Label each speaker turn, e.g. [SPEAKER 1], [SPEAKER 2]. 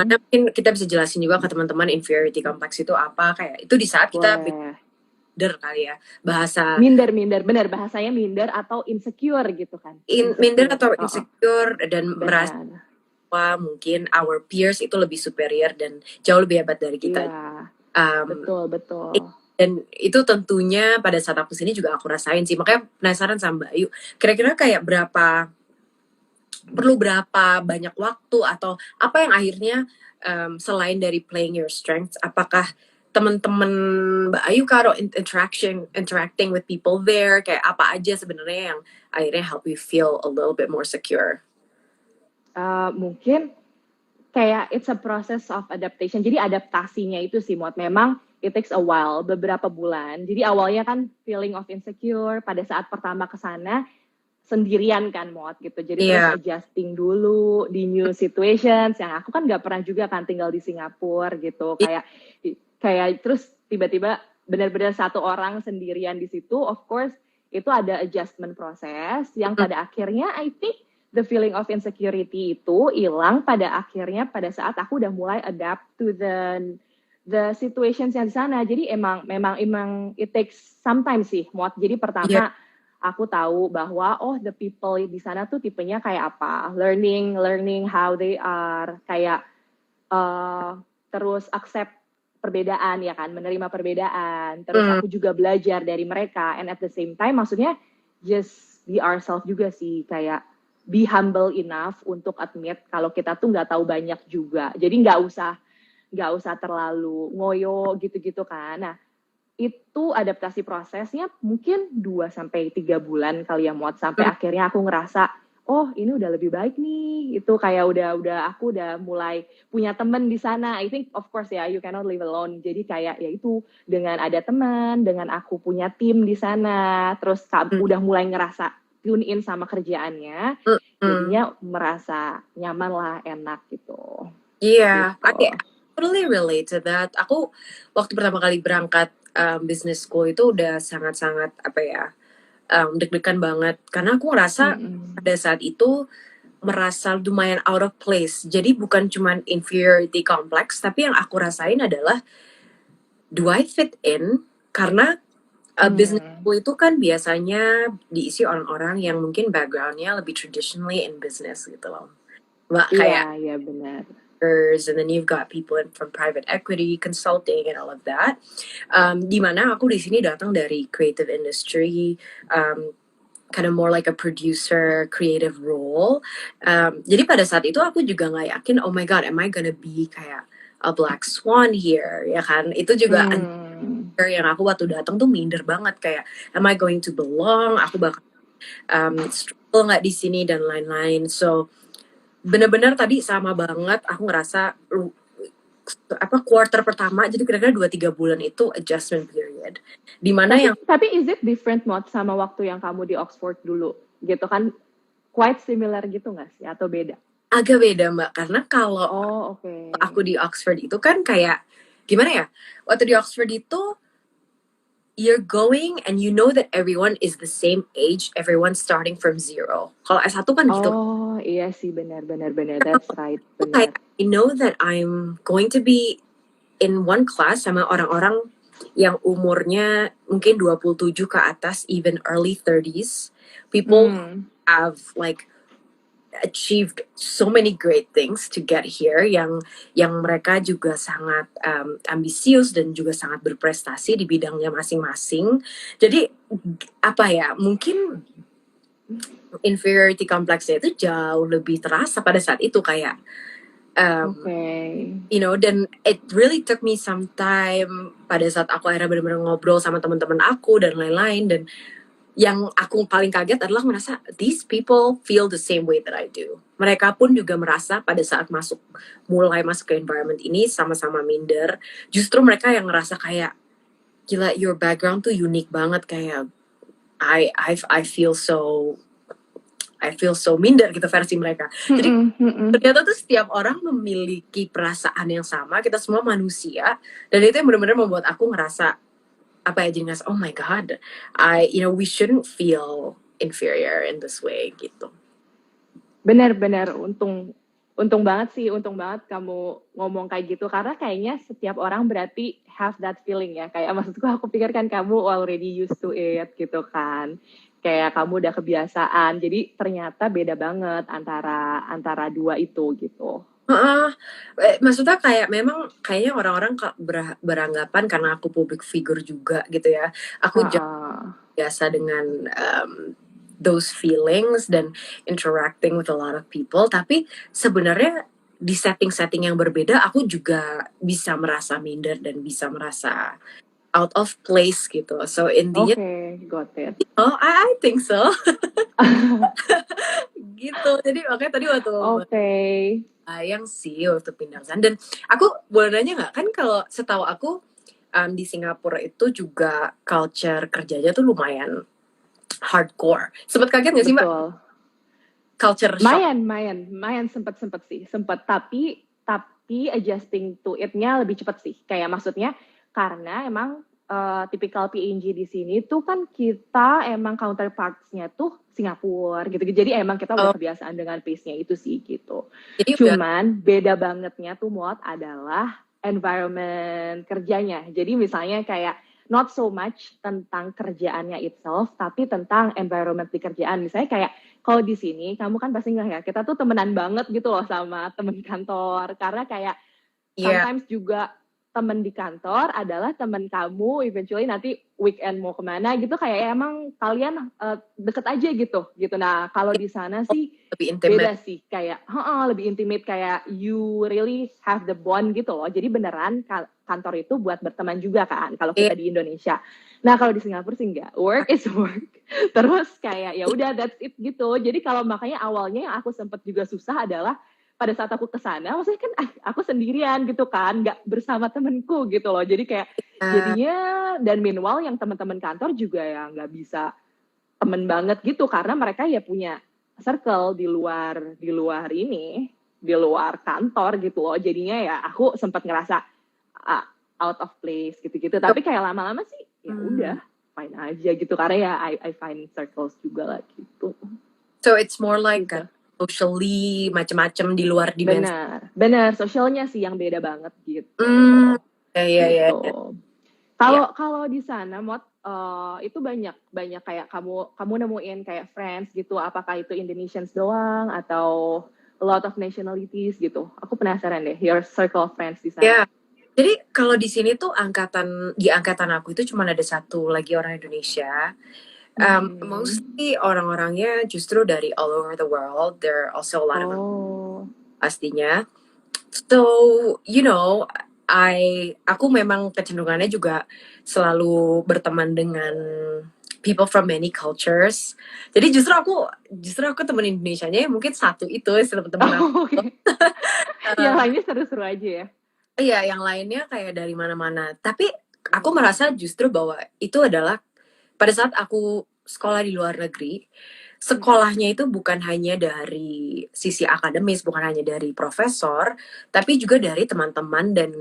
[SPEAKER 1] dimana mungkin kita bisa jelasin juga ke teman-teman inferiority complex itu apa, kayak itu di saat kita minder kali ya, bahasa
[SPEAKER 2] minder, benar bahasanya minder atau insecure gitu kan,
[SPEAKER 1] minder atau insecure dan merasa mungkin our peers itu lebih superior dan jauh lebih hebat dari kita.
[SPEAKER 2] Betul.
[SPEAKER 1] Dan itu tentunya pada saat aku sini juga aku rasain sih, makanya penasaran sama Mbak Ayu, kira-kira kayak perlu berapa banyak waktu atau apa yang akhirnya selain dari playing your strengths, apakah teman-teman Mbak Ayu kalau interacting with people there, kayak apa aja sebenarnya yang akhirnya help you feel a little bit more secure?
[SPEAKER 2] Mungkin kayak it's a process of adaptation. Jadi adaptasinya itu sih memang it takes a while, beberapa bulan. Jadi awalnya kan feeling of insecure pada saat pertama ke sana sendirian kan gitu. Jadi terus adjusting dulu di new situations yang aku kan nggak pernah juga kan tinggal di Singapura gitu. Kayak terus tiba-tiba benar-benar satu orang sendirian di situ, of course itu ada adjustment proses yang pada akhirnya I think the feeling of insecurity itu hilang pada akhirnya pada saat aku udah mulai adapt to the situations yang di sana. Jadi memang it takes sometimes sih, Jadi pertama aku tahu bahwa the people di sana tuh tipenya kayak apa. Learning how they are, kayak terus accept perbedaan ya kan, menerima perbedaan. Terus aku juga belajar dari mereka, and at the same time maksudnya just be ourselves juga sih, kayak be humble enough untuk admit kalau kita tuh nggak tahu banyak juga. Jadi nggak usah terlalu ngoyo gitu-gitu kan. Nah, itu adaptasi prosesnya mungkin 2-3 bulan kali ya, sampai akhirnya aku ngerasa ini udah lebih baik nih. Itu kayak aku udah mulai punya temen di sana. I think of course ya, you cannot live alone. Jadi kayak ya itu, dengan ada teman, dengan aku punya tim di sana, terus udah mulai ngerasa tune in sama kerjaannya, jadinya merasa nyaman lah, enak gitu.
[SPEAKER 1] Iya, I totally relate to that. Aku waktu pertama kali berangkat business school itu udah sangat-sangat deg-degan banget, karena aku ngerasa pada saat itu merasa lumayan out of place. Jadi bukan cuma inferiority complex, tapi yang aku rasain adalah do I fit in? Karena business school itu kan biasanya diisi orang-orang yang mungkin backgroundnya lebih traditionally in business gitu loh.
[SPEAKER 2] Iya, benar.
[SPEAKER 1] And then you've got people from private equity, consulting, and all of that. Dimana aku di sini datang dari creative industry, kind of more like a producer, creative role. Jadi pada saat itu aku juga nggak yakin, oh my god, am I gonna be kayak a black swan here, ya kan? Itu juga yang aku waktu datang tuh minder banget, kayak am I going to belong? Aku bakal struggle nggak di sini dan lain-lain. So benar-benar tadi sama banget, aku ngerasa quarter pertama, jadi kira-kira 2-3 bulan itu adjustment period. Dimana
[SPEAKER 2] tapi is it different sama waktu yang kamu di Oxford dulu gitu kan? Quite similar gitu nggak sih, atau beda?
[SPEAKER 1] Agak beda Mbak, karena kalau aku di Oxford itu kan kayak gimana ya, waktu di Oxford itu you're going and you know that everyone is the same age, everyone starting from zero. Kalau S1 kan gitu.
[SPEAKER 2] Oh iya sih, benar, that's right, benar.
[SPEAKER 1] I know that I'm going to be in one class sama orang-orang yang umurnya mungkin 27 ke atas, even early 30s. People have achieved so many great things to get here, yang mereka juga sangat ambisius dan juga sangat berprestasi di bidangnya masing-masing. Jadi mungkin inferiority complexnya itu jauh lebih terasa pada saat itu, kayak dan it really took me some time pada saat aku akhirnya benar-benar ngobrol sama teman-teman aku dan lain-lain, dan yang aku paling kaget adalah merasa these people feel the same way that I do. Mereka pun juga merasa pada saat mulai masuk ke environment ini sama-sama minder. Justru mereka yang ngerasa kayak gila, your background tuh unik banget, kayak I feel so minder gitu versi mereka. Jadi ternyata tuh setiap orang memiliki perasaan yang sama, kita semua manusia, dan itu yang benar-benar membuat aku ngerasa jadi ngerasa oh my god, we shouldn't feel inferior in this way gitu.
[SPEAKER 2] Benar, untung Untung banget sih, untung banget kamu ngomong kayak gitu karena kayaknya setiap orang berarti have that feeling ya. Kayak maksudku aku pikir kan kamu already used to it gitu kan. Kayak kamu udah kebiasaan. Jadi ternyata beda banget antara antara dua itu gitu.
[SPEAKER 1] Heeh. Maksudnya kayak memang kayaknya orang-orang beranggapan karena aku public figure juga gitu ya. Aku
[SPEAKER 2] Heeh.
[SPEAKER 1] biasa dengan those feelings dan interacting with a lot of people, tapi sebenarnya di setting-setting yang berbeda aku juga bisa merasa minder dan bisa merasa out of place gitu. So intinya,
[SPEAKER 2] Oke, got it.
[SPEAKER 1] oh I think so. Gitu. Jadi makanya tadi waktu
[SPEAKER 2] Oke.
[SPEAKER 1] bayang sih waktu pindah ke sana. Dan aku boleh nanya nggak, kan kalau setahu aku di Singapura itu juga culture kerjanya tuh lumayan hardcore. Sempet kaget nggak sih Mbak?
[SPEAKER 2] Betul.
[SPEAKER 1] Culture shock.
[SPEAKER 2] Mayan sempet sih, sempet tapi adjusting to it-nya lebih cepet sih. Kayak maksudnya karena emang typical PNG di sini tuh kan kita emang counterparts-nya tuh Singapura gitu. Jadi emang kita udah
[SPEAKER 1] Oh,
[SPEAKER 2] kebiasaan dengan pace-nya itu sih gitu.
[SPEAKER 1] jadi udah,
[SPEAKER 2] Cuman beda bangetnya tuh Mot adalah environment kerjanya. Jadi misalnya kayak not so much tentang kerjaannya itself, tapi tentang environment di kerjaan. Misalnya kayak kalau di sini kamu kan pasti nggak ya, kita tuh temenan banget gitu loh sama temen kantor. Karena kayak
[SPEAKER 1] iya,
[SPEAKER 2] sometimes juga temen di kantor adalah temen kamu eventually nanti weekend mau kemana gitu kayak emang kalian deket aja gitu. Nah kalau di sana sih
[SPEAKER 1] lebih
[SPEAKER 2] beda
[SPEAKER 1] intimate.
[SPEAKER 2] sih kayak lebih intimate kayak you really have the bond gitu loh. Jadi beneran kantor itu buat berteman juga kan kalau
[SPEAKER 1] Iya.
[SPEAKER 2] kita di Indonesia. Nah kalau di Singapura sih enggak, work is work. Terus kayak ya udah that's it gitu. Jadi kalau makanya awalnya yang aku sempet juga susah adalah pada saat aku kesana, maksudnya kan aku sendirian gitu kan, nggak bersama temenku gitu loh. Jadi kayak
[SPEAKER 1] Nah,
[SPEAKER 2] jadinya dan meanwhile yang teman-teman kantor juga ya nggak bisa temen banget gitu karena mereka ya punya circle di luar kantor gitu loh. Jadinya ya aku sempat ngerasa uh, out of place gitu-gitu. Tapi kayak lama-lama sih ya udah fine aja gitu karena ya I find circles juga lah gitu.
[SPEAKER 1] so it's more like
[SPEAKER 2] Gitu.
[SPEAKER 1] socially macem-macem di luar dimensi.
[SPEAKER 2] Benar. Sosialnya sih yang beda banget gitu.
[SPEAKER 1] Ya, ya, ya,
[SPEAKER 2] Gitu.
[SPEAKER 1] ya.
[SPEAKER 2] Kalau di sana Mot itu banyak kayak kamu nemuin kayak friends gitu. Apakah itu Indonesians doang atau a lot of nationalities gitu? Aku penasaran deh your circle of friends di
[SPEAKER 1] Ya,
[SPEAKER 2] sana.
[SPEAKER 1] jadi kalau di sini tuh di angkatan aku itu cuma ada satu lagi orang Indonesia. Mostly orang-orangnya justru dari all over the world. There are also a lot of
[SPEAKER 2] Oh.
[SPEAKER 1] pastinya. So, you know, aku memang kecenderungannya juga selalu berteman dengan people from many cultures. Jadi justru aku temen Indonesianya mungkin satu itu teman-teman aku.
[SPEAKER 2] Oh, oke. Yang lainnya seru-seru aja ya.
[SPEAKER 1] Iya, yang lainnya kayak dari mana-mana. Tapi aku merasa justru bahwa itu adalah pada saat aku sekolah di luar negeri, sekolahnya itu bukan hanya dari sisi akademis, bukan hanya dari profesor, tapi juga dari teman-teman dan